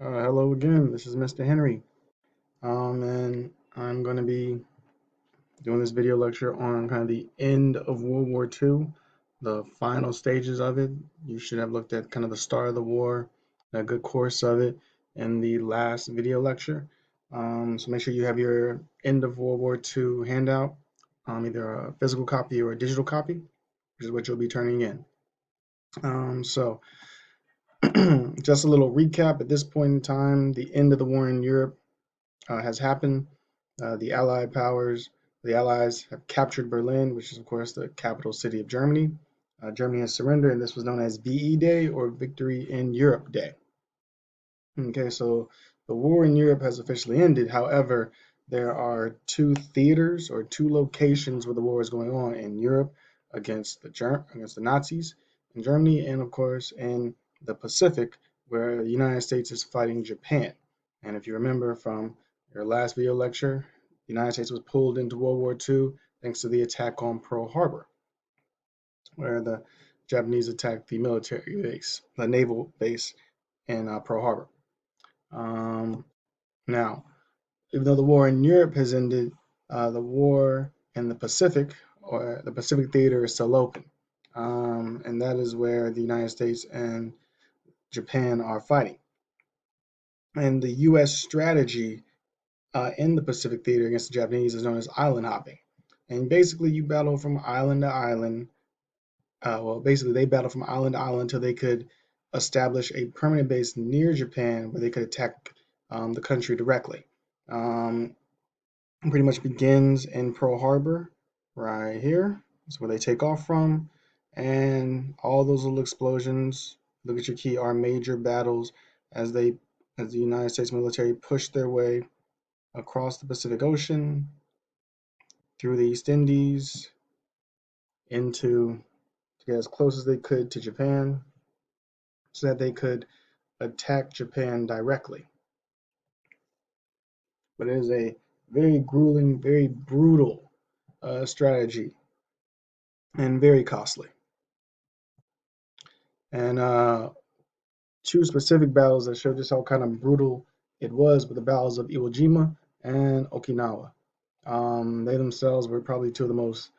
Hello again. This is Mr. Henry. And I'm going to be doing this video lecture on kind of the end of World War II, the final stages of it. You should have looked at kind of the start of the war, a good course of it in the last video lecture. So make sure you have your end of World War II handout, either a physical copy or a digital copy, which is what you'll be turning in. So just a little recap at this point in time, the end of the war in Europe has happened. The Allied powers, the Allies have captured Berlin, which is, of course, the capital city of Germany. Germany has surrendered, and this was known as VE Day or Victory in Europe Day. Okay, so the war in Europe has officially ended. However, there are two theaters or two locations where the war is going on in Europe against against the Nazis in Germany, and of course in the Pacific, where the United States is fighting Japan. And if you remember from your last video lecture, the United States was pulled into World War II thanks to the attack on Pearl Harbor, where the Japanese attacked the military base, the naval base in Pearl Harbor. Um, Now, even though the war in Europe has ended, the war in the Pacific or the Pacific theater is still open. And that is where the United States and Japan are fighting. And the U.S. strategy in the Pacific theater against the Japanese is known as island hopping. And basically, you battle from island to island. Basically, they battle from island to island until they could establish a permanent base near Japan where they could attack the country directly. Um, Pretty much begins in Pearl Harbor, right here. That's where they take off from. And all those little explosions, look at your key, are major battles as the United States military push their way across the Pacific Ocean, through the East Indies, into to get as close as they could to Japan so that they could attack Japan directly. But it is a very grueling, very brutal strategy and very costly. And two specific battles that show just how kind of brutal it was were the battles of Iwo Jima and Okinawa. They themselves were probably two of the most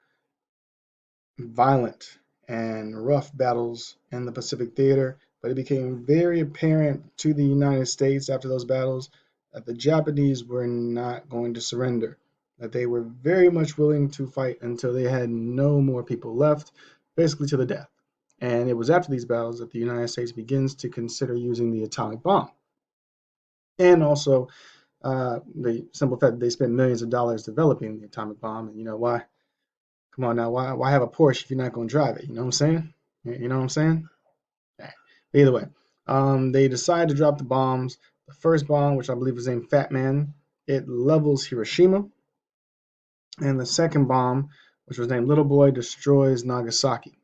violent and rough battles in the Pacific theater, but it became very apparent to the United States after those battles that the Japanese were not going to surrender, that they were very much willing to fight until they had no more people left, basically to the death. And it was after these battles that the United States begins to consider using the atomic bomb. And also, the simple fact that they spent millions of dollars developing the atomic bomb. And you know why? Come on now, why have a Porsche if you're not going to drive it? You know what I'm saying? You know what I'm saying? Either way, they decide to drop the bombs. The first bomb, which I believe was named Fat Man, it levels Hiroshima. And the second bomb, which was named Little Boy, destroys Nagasaki.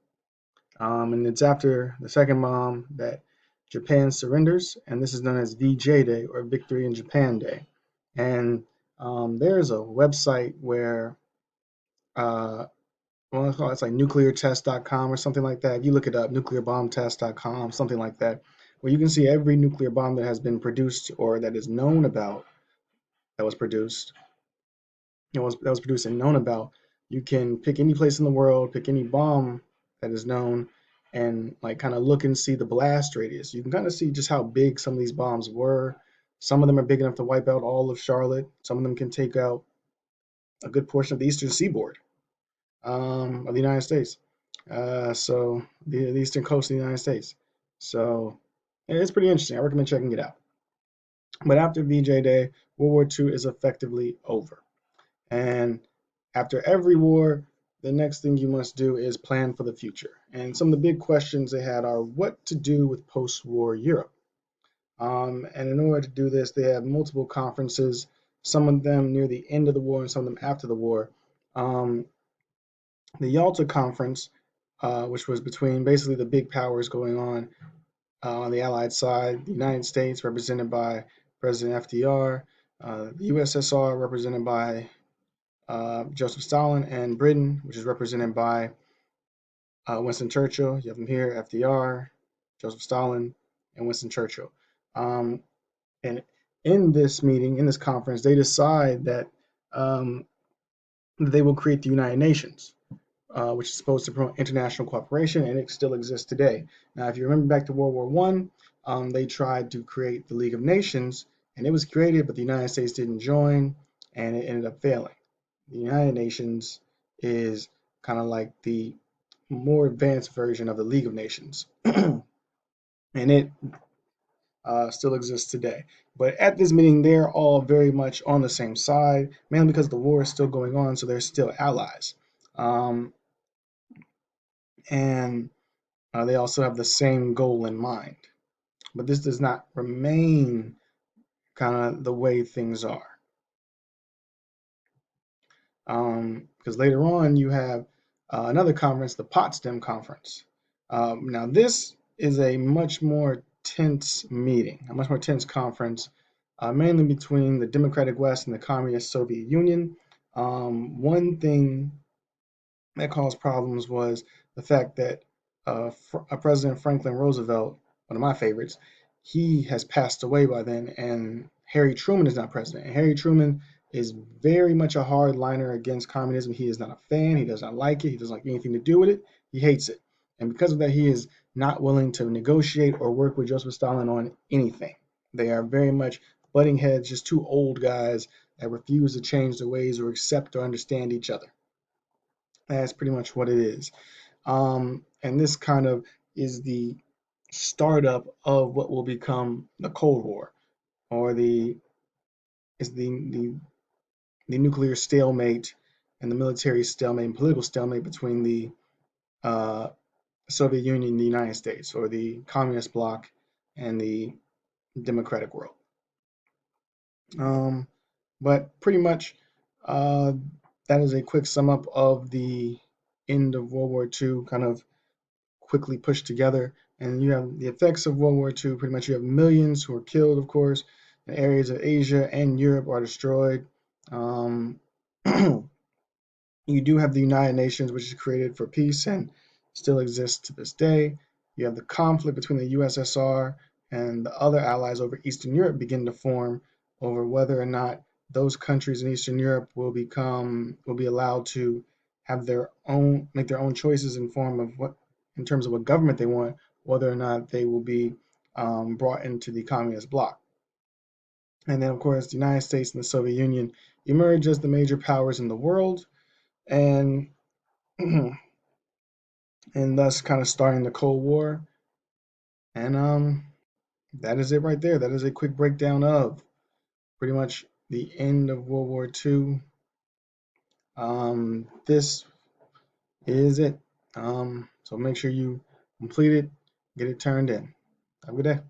And it's after the second bomb that Japan surrenders, and this is known as VJ Day or Victory in Japan Day. And there's a website where, it's like nucleartest.com or something like that. If you look it up, nuclearbombtest.com, something like that, where you can see every nuclear bomb that has been produced or that is known about that was produced, that was produced and known about. You can pick any place in the world, pick any bomb that is known, and like kind of look and see the blast radius. You can kind of see just how big some of these bombs were. Some of them are big enough to wipe out all of Charlotte. Some of them can take out a good portion of the eastern seaboard of the United States. So the eastern coast of the United States. So it's pretty interesting. I recommend checking it out. But after VJ Day, World War II is effectively over. And after every war, the next thing you must do is plan for the future. And some of the big questions they had are what to do with post-war Europe. And in order to do this, they have multiple conferences, some of them near the end of the war and some of them after the war. The Yalta Conference, which was between basically the big powers going on the Allied side, the United States represented by President FDR, the USSR represented by Joseph Stalin, and Britain, which is represented by Winston Churchill. You have them here, FDR, Joseph Stalin, and Winston Churchill. Um, And in this meeting, in this conference, they decide that um, they will create the United Nations, which is supposed to promote international cooperation, and it still exists today. Now, if you remember back to World War One, they tried to create the League of Nations, and it was created, but the United States didn't join, and it ended up failing. The United Nations is kind of like the more advanced version of the League of Nations, and it still exists today. But at this meeting, they're all very much on the same side, mainly because the war is still going on, so they're still allies. Um, and they also have the same goal in mind. But this does not remain kind of the way things are. Because later on, you have another conference, the Potsdam Conference. Now, this is a much more tense meeting, a much more tense conference, mainly between the Democratic West and the Communist Soviet Union. One thing that caused problems was the fact that President Franklin Roosevelt, one of my favorites, he has passed away by then, and Harry Truman is not president. And Harry Truman is very much a hardliner against communism. He is not a fan. He does not like it. He doesn't like anything to do with it. He hates it. And because of that, he is not willing to negotiate or work with Joseph Stalin on anything. They are very much butting heads, just two old guys that refuse to change their ways or accept or understand each other. That's pretty much what it is. And this kind of is the startup of what will become the Cold War, or the nuclear stalemate and the military stalemate and political stalemate between the uh, Soviet Union and the United States, or the communist bloc and the democratic world. Um, but pretty much uh, that is a quick sum up of the end of World War II, kind of quickly pushed together. And you have the effects of World War II. Pretty much, you have millions who are killed, of course, and areas of Asia and Europe are destroyed. Um, you do have the United Nations, which is created for peace and still exists to this day. You have the conflict between the USSR and the other allies over Eastern Europe begin to form over whether or not those countries in Eastern Europe will be allowed to have make their own choices in terms of what government they want, whether or not they will be brought into the communist bloc. And then, of course, the United States and the Soviet Union emerge as the major powers in the world, and and thus kind of starting the Cold War. And that is it right there. That is a quick breakdown of pretty much the end of World War II. This is it. So make sure you complete it, get it turned in. Have a good day.